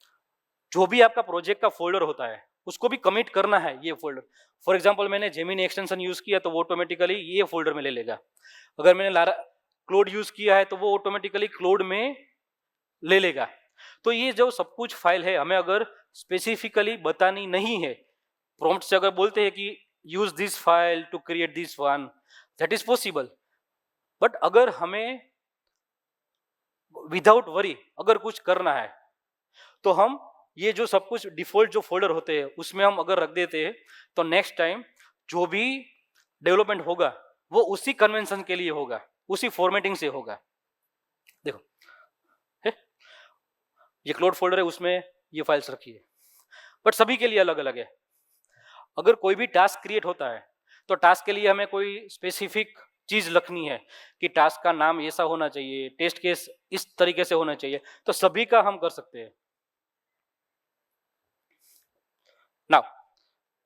जो भी आपका प्रोजेक्ट का फोल्डर होता है उसको भी कमिट करना है ये फोल्डर। फॉर एग्जांपल मैंने जेमिनी एक्सटेंशन यूज किया तो वो ऑटोमेटिकली ये फोल्डर में ले लेगा। अगर मैंने लारा क्लोड यूज किया है तो वो ऑटोमेटिकली क्लोड में ले लेगा। तो ये जो सब कुछ फाइल है हमें अगर स्पेसिफिकली बतानी नहीं है, प्रॉम्प्ट से अगर बोलते हैं कि use this file to create this one, that is possible. But अगर हमें विदाउट वरी अगर कुछ करना है तो हम ये जो सब कुछ डिफॉल्ट जो फोल्डर होते हैं उसमें हम अगर रख देते हैं तो नेक्स्ट टाइम जो भी डेवलपमेंट होगा वो उसी कन्वेंशन के लिए होगा, उसी फॉर्मेटिंग से होगा। देखो है? ये क्लोड फोल्डर है, उसमें ये फाइल्स रखी है, बट सभी के लिए अलग अलग है। अगर कोई भी टास्क क्रिएट होता है तो टास्क के लिए हमें कोई स्पेसिफिक चीज लिखनी है कि टास्क का नाम ऐसा होना चाहिए, टेस्ट केस इस तरीके से होना चाहिए, तो सभी का हम कर सकते हैं। Now,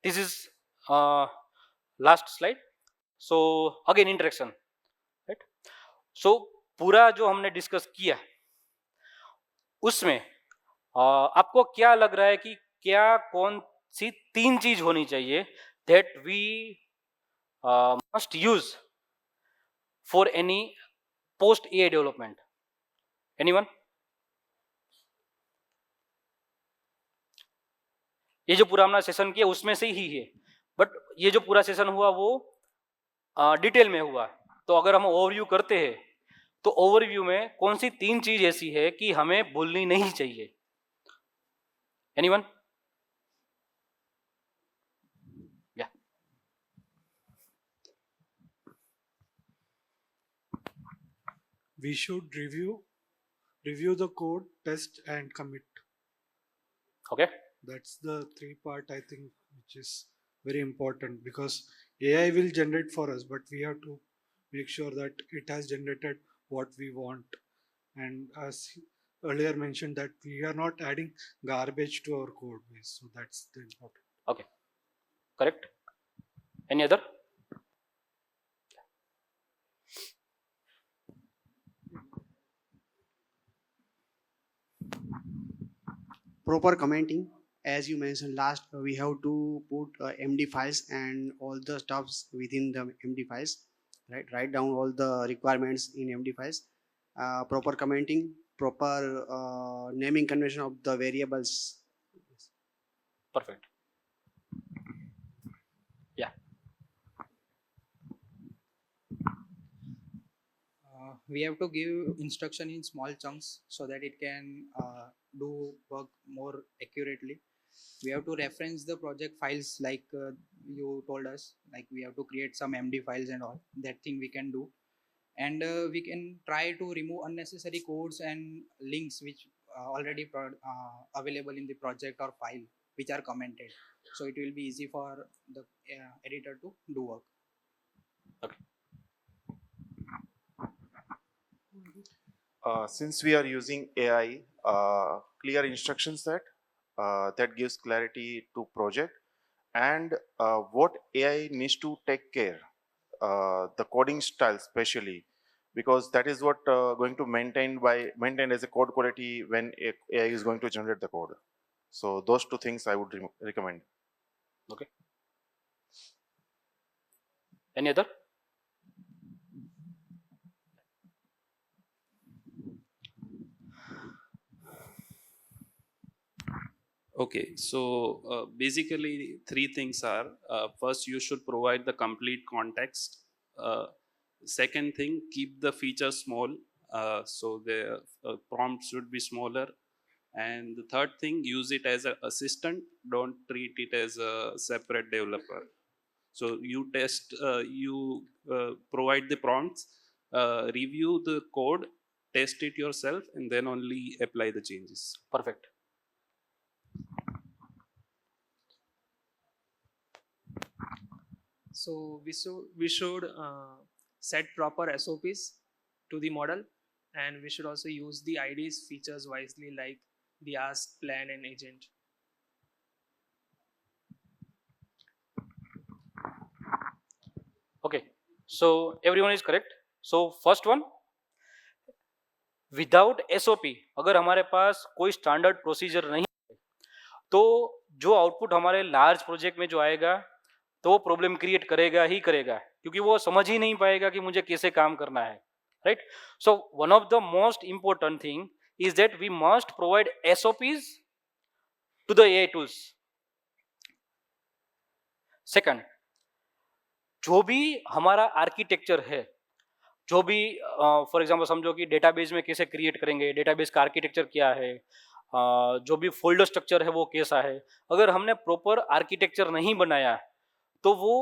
this is last slide. So again introduction, right? So पूरा जो हमने डिस्कस किया उसमें आपको क्या लग रहा है कि क्या कौन सी 3 चीज होनी चाहिए that we must use for any post AI development? Anyone? ये जो पूरा हमने सेशन किया उसमें से ही है, बट ये जो पूरा सेशन हुआ वो डिटेल में हुआ। तो अगर हम ओवरव्यू करते हैं तो ओवरव्यू में कौन सी 3 चीज ऐसी है कि हमें भूलनी नहीं चाहिए? एनीवन? या We should review the code, test and commit. Okay, That's the 3 part I think which is very important, because AI will generate for us, but we have to make sure that it has generated what we want. And as earlier mentioned, that we are not adding garbage to our code base, so that's the important. Okay, correct. Any other? Proper commenting, as you mentioned last, we have to put MD files and all the stuffs within the MD files, right? Write down all the requirements in MD files. Proper commenting, proper naming convention of the variables. Perfect. या we have to give instruction in small chunks so that it can do work more accurately. We have to reference the project files like you told us, like we have to create some MD files and all that thing we can do. And we can try to remove unnecessary codes and links which are already available in the project or file which are commented, so it will be easy for the editor to do work. Okay, Since we are using AI, clear instruction set that gives clarity to project, and what AI needs to take care, the coding style especially, because that is what going to maintain as a code quality when AI is going to generate the code. So those two things I would recommend. Okay. Any other? Okay, so basically three things are, first you should provide the complete context. Second thing, keep the features small, so the prompt should be smaller. And the third thing, use it as an assistant, don't treat it as a separate developer. So you provide the prompts, review the code, test it yourself, and then only apply the changes. Perfect. So we should set proper SOPs to the model, and we should also use the IDs features wisely, like the ask, plan, and agent. Okay. So everyone is correct. So first one, without SOP, अगर हमारे पास कोई स्टैंडर्ड प्रोसीजर नहीं है तो जो आउटपुट हमारे लार्ज प्रोजेक्ट में जो आएगा तो वो प्रॉब्लम क्रिएट करेगा ही करेगा, क्योंकि वो समझ ही नहीं पाएगा कि मुझे कैसे काम करना है, right. So one of the most important thing is that we must provide SOPs to the AI tools. Second, जो भी हमारा आर्किटेक्चर है, जो भी फॉर एग्जांपल समझो कि डेटाबेस में कैसे क्रिएट करेंगे, डेटाबेस का आर्किटेक्चर क्या है, जो भी फोल्डर स्ट्रक्चर है वो कैसा है, अगर हमने प्रॉपर आर्किटेक्चर नहीं बनाया तो वो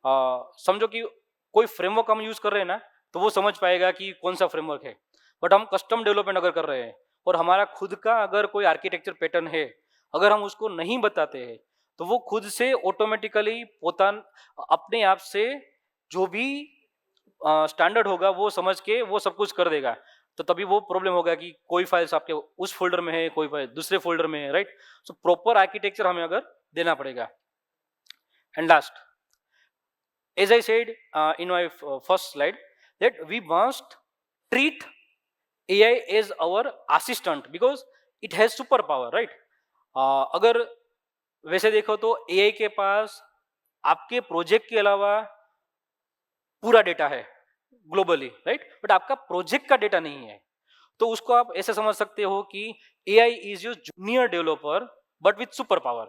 समझो कि कोई फ्रेमवर्क हम यूज कर रहे हैं ना तो वो समझ पाएगा कि कौन सा फ्रेमवर्क है. बट हम कस्टम डेवलपमेंट अगर कर रहे हैं और हमारा खुद का अगर कोई आर्किटेक्चर पैटर्न है, अगर हम उसको नहीं बताते हैं तो वो खुद से ऑटोमेटिकली अपने आप से जो भी स्टैंडर्ड होगा वो समझ के वो सब कुछ कर देगा. तो तभी वो प्रॉब्लम होगा कि कोई फाइल्स आपके उस फोल्डर में है, कोई फाइल दूसरे फोल्डर में है, राइट. सो प्रॉपर आर्किटेक्चर हमें अगर देना पड़ेगा. And last, as I said in my first slide, that we must treat AI as our assistant because it has superpower, right? अगर वैसे देखो तो AI के पास आपके प्रोजेक्ट के अलावा पूरा डेटा है ग्लोबली, राइट, बट आपका प्रोजेक्ट का डेटा नहीं है. तो उसको आप ऐसे समझ सकते हो कि AI is your junior developer but with super power,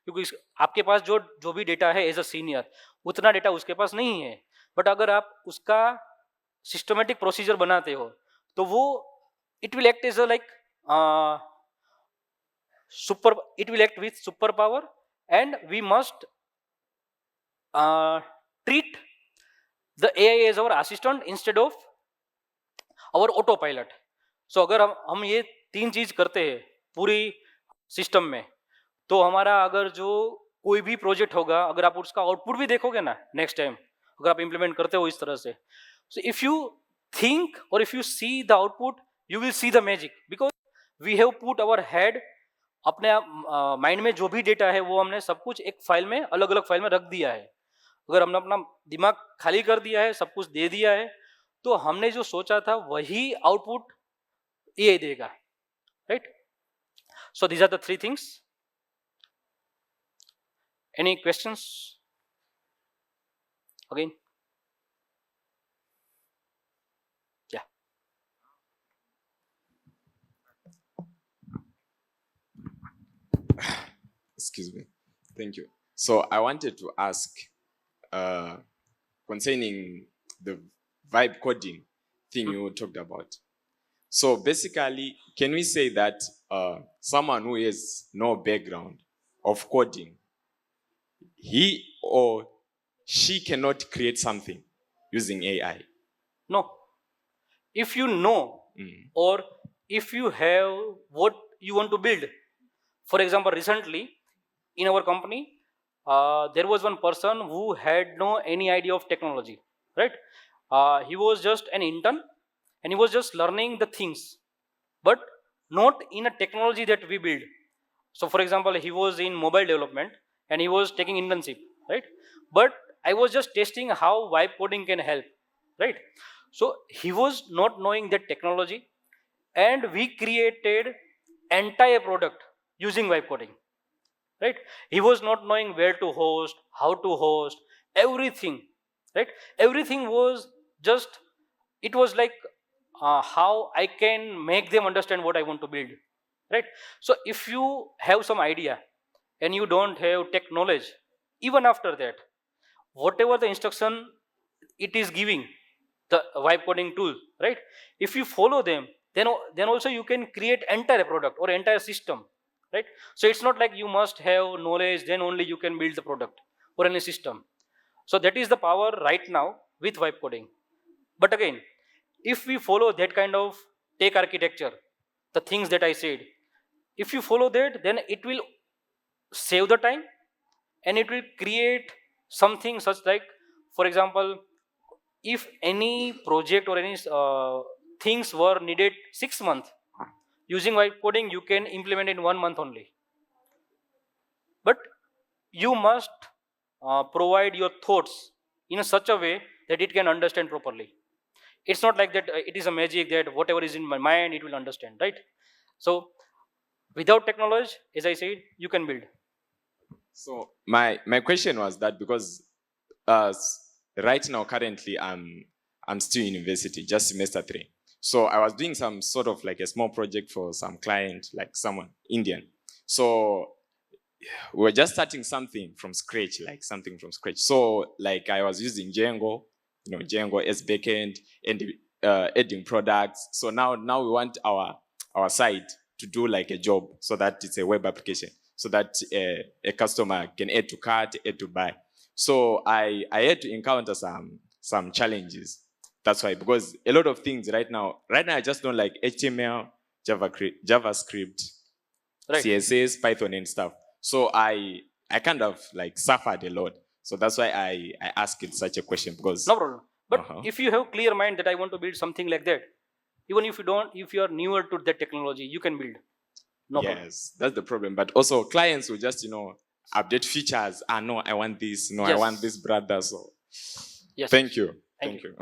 क्योंकि आपके पास जो भी डेटा है एज अ सीनियर उतना डेटा उसके पास नहीं है. बट अगर आप उसका सिस्टमेटिक प्रोसीजर बनाते हो तो वो it will act as a like it will act with superpower, and we must treat the AI as our assistant instead of our autopilot. So अगर हम ये तीन चीज करते हैं पूरी सिस्टम में तो हमारा अगर जो कोई भी प्रोजेक्ट होगा, अगर आप उसका आउटपुट भी देखोगे ना नेक्स्ट टाइम अगर आप इंप्लीमेंट करते हो इस तरह से, so if you think or if you see the output you will see the magic because we have put our head, अपने माइंड में जो भी डेटा है वो हमने सब कुछ एक फाइल में अलग अलग फाइल में रख दिया है. अगर हमने अपना दिमाग खाली कर दिया है, सब कुछ दे दिया है, तो हमने जो सोचा था वही आउटपुट ये देगा, right. So these are the three things. Any questions again? Excuse me. Thank you. So I wanted to ask concerning the vibe coding thing you talked about. So basically, can we say that someone who has no background of coding, he or she cannot create something using AI? No. If you know or if you have what you want to build, for example, recently in our company, there was one person who had no any idea of technology, right? He was just an intern and he was just learning the things, but not in a technology that we build. So for example, he was in mobile development and he was taking internship, right? But I was just testing how vibe coding can help, right? So he was not knowing that technology, and we created entire product using vibe coding, right? He was not knowing where to host, how to host, everything, right? Everything was just, it was like how I can make them understand what I want to build, right? So if you have some idea and you don't have tech knowledge, even after that, whatever the instruction it is giving, the vibe coding tool, right? If you follow them, then also you can create entire product or entire system, right? So it's not like you must have knowledge, then only you can build the product or any system. So that is the power right now with vibe coding. But again, if we follow that kind of tech architecture, the things that I said, if you follow that, then it will save the time and it will create something such like, for example, if any project or any things were needed 6 months, using vibe coding you can implement in 1 month only. But you must provide your thoughts in such a way that it can understand properly. It's not like that it is a magic that whatever is in my mind it will understand, right? So without technology, as I said, you can build. So my question was that because right now currently I'm still in university, just semester 3. So I was doing some sort of like a small project for some client, like someone Indian. So we were just starting something from scratch, like something from scratch. So like I was using Django, Django as backend and adding products. So now we want our site to do like a job, so that it's a web application, so that a customer can add to cart, add to buy. So I had to encounter some challenges. That's why, because a lot of things right now I just don't like HTML, JavaScript, Right. CSS, Python and stuff. So I kind of like suffered a lot. So that's why I asked it such a question, because No problem. But Uh-huh. if you have clear mind that I want to build something like that, even if you don't, if you are newer to that technology, you can build. No problem. yes, that's the problem. But also clients will just update features. No, I want this. No, I want Yes. this, brother. So Yes. thank you. Thank Thank you.